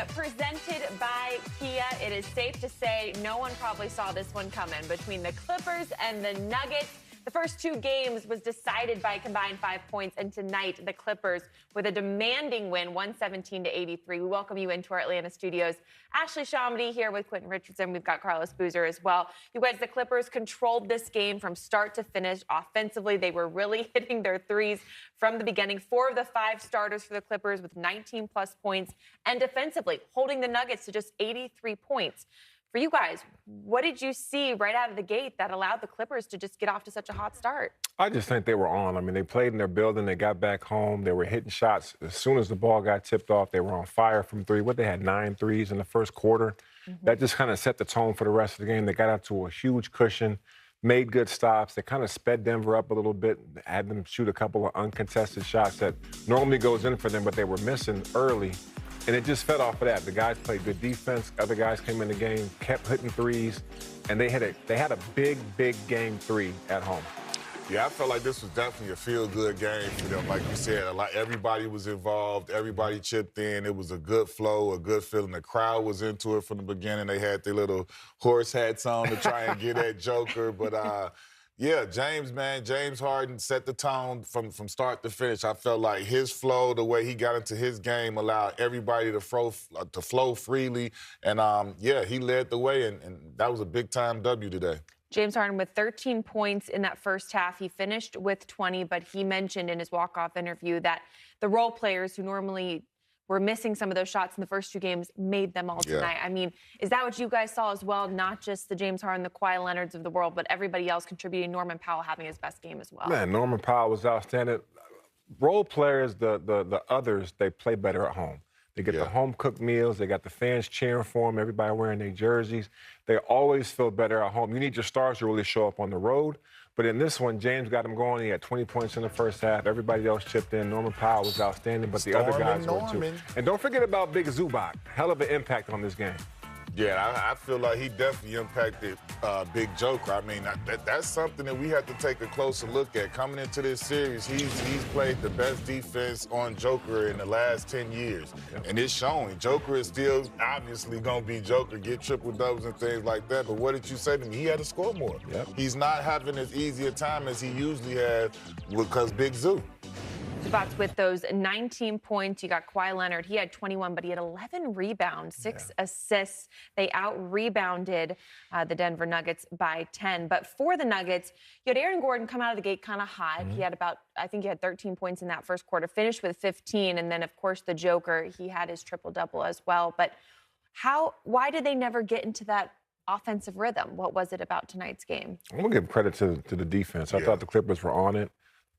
presented by Kia. It is safe to say no one probably saw this one coming. Between the Clippers and the Nuggets, the first two games was decided by a combined 5 points, and tonight the Clippers with a demanding win, 117-83. We welcome you into our Atlanta studios. Ashley Shamedy here with Quentin Richardson. We've got Carlos Boozer as well. You guys, the Clippers controlled this game from start to finish. Offensively, they were really hitting their threes from the beginning. 4 of the 5 starters for the Clippers with 19-plus points, and defensively holding the Nuggets to just 83 points. For you guys, what did you see right out of the gate that allowed the Clippers to just get off to such a hot start? I just think they were on. I mean, they played in their building. They got back home. They were hitting shots. As soon as the ball got tipped off, they were on fire from three. They had 9 threes in the first quarter. That just kind of set the tone for the rest of the game. They got out to a huge cushion, made good stops. They kind of sped Denver up a little bit, had them shoot a couple of uncontested shots that normally goes in for them, but they were missing early. And it just fed off of that. The guys played good defense. Other guys came in the game, kept hitting threes, and they had a big game 3 at home. Yeah, I felt like this was definitely a feel-good game for them. Like you said, everybody was involved, everybody chipped in. It was a good flow, a good feeling. The crowd was into it from the beginning. They had their little horse hats on to try and get at Joker. But, yeah, James Harden set the tone from start to finish. I felt like his flow, the way he got into his game, allowed everybody to flow freely. And, yeah, he led the way, and that was a big-time W today. James Harden with 13 points in that first half. He finished with 20, but he mentioned in his walk-off interview that the role players who normally were missing some of those shots in the first 2 games made them all tonight. I mean, is that what you guys saw as well? Not just the James Harden, the Kawhi Leonards of the world, but everybody else contributing. Norman Powell having his best game as well. Man, Norman Powell was outstanding. Role players, the others, they play better at home. They get the home-cooked meals. They got the fans cheering for them, everybody wearing their jerseys. They always feel better at home. You need your stars to really show up on the road. But in this one, James got him going. He had 20 points in the first half. Everybody else chipped in. Norman Powell was outstanding, but the other guys were too. And don't forget about Big Zubac. Hell of an impact on this game. Yeah, I feel like he definitely impacted Big Joker. I mean, that's something that we have to take a closer look at. Coming into this series, he's played the best defense on Joker in the last 10 years. Yep. And it's showing. Joker is still obviously going to be Joker, get triple-doubles and things like that. But what did you say to me? He had to score more. Yep. He's not having as easy a time as he usually has because Big Zoo. Spots with those 19 points. You got Kawhi Leonard. He had 21, but he had 11 rebounds, 6 assists. They out-rebounded the Denver Nuggets by 10. But for the Nuggets, you had Aaron Gordon come out of the gate kind of hot. He had I think he had 13 points in that first quarter, finished with 15. And then, of course, the Joker, he had his triple-double as well. But why did they never get into that offensive rhythm? What was it about tonight's game? I'm going to give credit to the defense. I thought the Clippers were on it.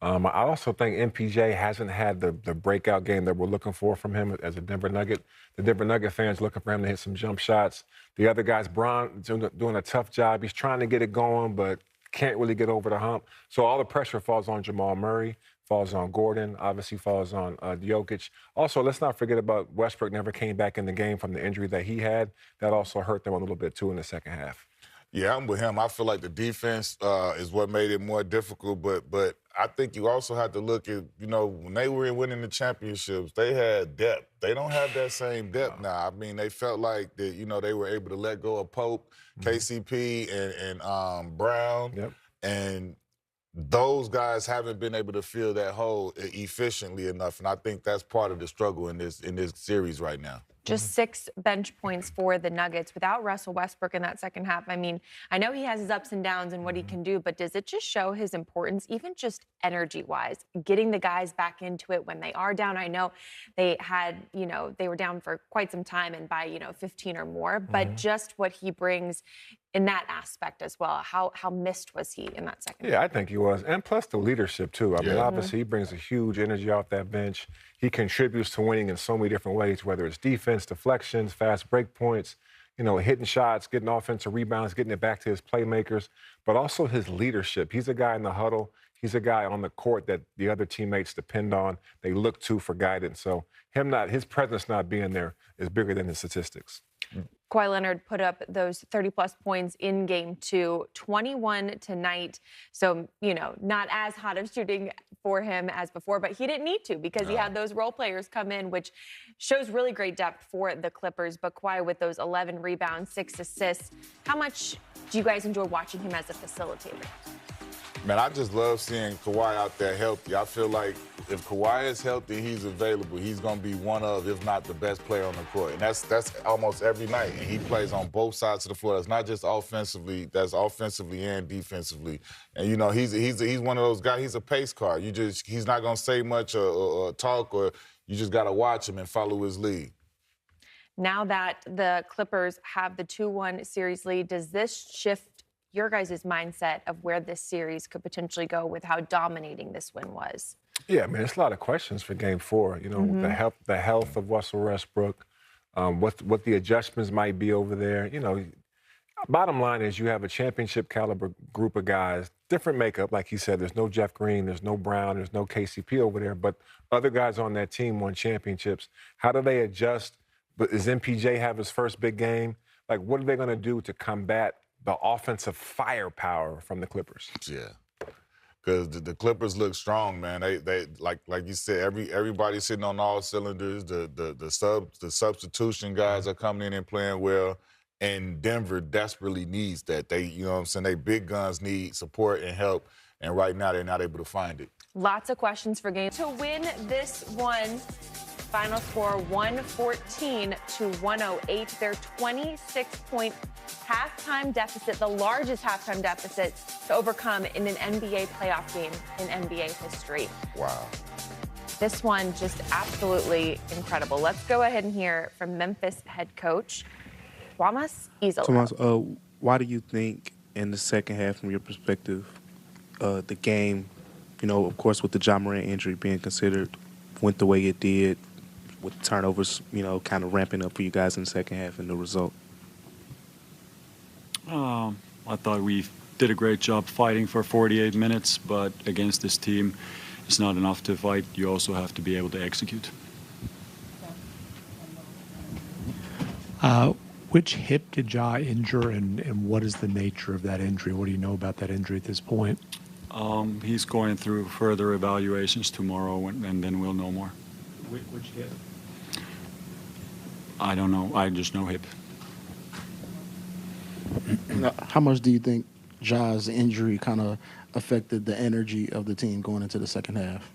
I also think MPJ hasn't had the breakout game that we're looking for from him as a Denver Nugget. The Denver Nugget fans looking for him to hit some jump shots. The other guy's Bron doing a tough job. He's trying to get it going, but can't really get over the hump. So all the pressure falls on Jamal Murray, falls on Gordon, obviously falls on Jokic. Also, let's not forget about Westbrook never came back in the game from the injury that he had. That also hurt them a little bit, too, in the second half. Yeah, I'm with him. I feel like the defense is what made it more difficult, but I think you also have to look at, when they were winning the championships, they had depth. They don't have that same depth now. I mean, they felt like that, they were able to let go of Pope, KCP, and Brown. And those guys haven't been able to fill that hole efficiently enough, and I think that's part of the struggle in this series right now. Just 6 bench points for the Nuggets without Russell Westbrook in that second half. I mean, I know he has his ups and downs and what he can do, but does it just show his importance, even just energy-wise, getting the guys back into it when they are down? I know they had, they were down for quite some time and by, 15 or more, but just what he brings in that aspect as well. How missed was he in that second half? Yeah, I think he was. And plus the leadership, too. I mean, obviously, he brings a huge energy off that bench. He contributes to winning in so many different ways, whether it's defense, deflections, fast break points, hitting shots, getting offensive rebounds, getting it back to his playmakers, but also his leadership. He's a guy in the huddle. He's a guy on the court that the other teammates depend on. They look to for guidance. So his presence not being there is bigger than his statistics. Kawhi Leonard put up those 30-plus points in Game 2, 21 tonight. So, not as hot of shooting for him as before, but he didn't need to because he had those role players come in, which shows really great depth for the Clippers. But Kawhi with those 11 rebounds, 6 assists. How much do you guys enjoy watching him as a facilitator? Man, I just love seeing Kawhi out there healthy. I feel like if Kawhi is healthy, he's available, he's going to be one of, if not the best player on the court. And that's almost every night. And he plays on both sides of the floor. That's not just offensively, that's offensively and defensively. And, he's one of those guys, he's a pace car. He's not going to say much or talk, or you just got to watch him and follow his lead. Now that the Clippers have the 2-1 series lead, does this shift your guys' mindset of where this series could potentially go with how dominating this win was? Yeah, I mean, there's a lot of questions for Game 4. The health of Russell Westbrook, what the adjustments might be over there. Bottom line is you have a championship caliber group of guys, different makeup, like he said. There's no Jeff Green, there's no Brown, there's no KCP over there, but other guys on that team won championships. How do they adjust? But does MPJ have his first big game? Like, what are they going to do to combat the offensive firepower from the Clippers? Yeah, because the Clippers look strong, man. They like you said, everybody's sitting on all cylinders. The substitution guys are coming in and playing well, and Denver desperately needs that. They big guns need support and help, and right now they're not able to find it. Lots of questions for Game. To win this one, final score 114-108. Their 26-point halftime deficit, the largest halftime deficit to overcome in an NBA playoff game in NBA history. Wow. This one just absolutely incredible. Let's go ahead and hear from Memphis head coach Thomas Izzo. Thomas, why do you think in the second half, from your perspective, the game, of course, with the Ja Morant injury being considered, went the way it did, with turnovers, kind of ramping up for you guys in the second half and the result? I thought we did a great job fighting for 48 minutes, but against this team, it's not enough to fight. You also have to be able to execute. Which hip did Ja injure, and what is the nature of that injury? What do you know about that injury at this point? He's going through further evaluations tomorrow, and then we'll know more. Which hip? I don't know. I just know hip. How much do you think Ja's injury kind of affected the energy of the team going into the second half?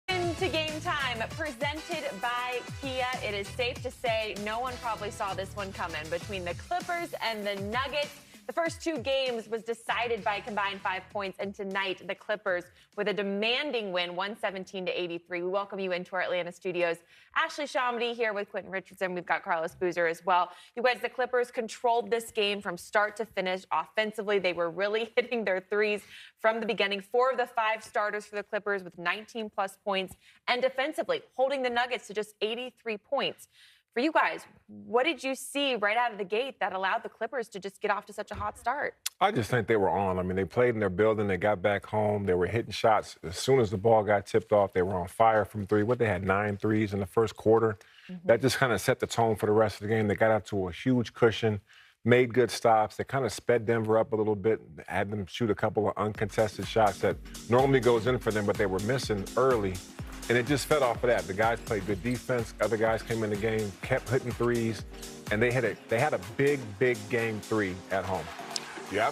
Into Game Time, presented by Kia. It is safe to say no one probably saw this one coming between the Clippers and the Nuggets. The first 2 games was decided by a combined 5 points, and tonight the Clippers with a demanding win, 117-83. We welcome you into our Atlanta studios. Ashley Shamedy here with Quentin Richardson. We've got Carlos Boozer as well. You guys, the Clippers controlled this game from start to finish. Offensively, they were really hitting their threes from the beginning. 4 of the 5 starters for the Clippers with 19-plus points, and defensively holding the Nuggets to just 83 points. For you guys, what did you see right out of the gate that allowed the Clippers to just get off to such a hot start? I just think they were on. I mean, they played in their building. They got back home. They were hitting shots. As soon as the ball got tipped off, they were on fire from 3. They had 9 threes in the first quarter. That just kind of set the tone for the rest of the game. They got out to a huge cushion, made good stops. They kind of sped Denver up a little bit, had them shoot a couple of uncontested shots that normally goes in for them, but they were missing early. And it just fed off of that. The guys played good defense. Other guys came in the game, kept hitting threes, and they had a big, big Game 3 at home. Yeah,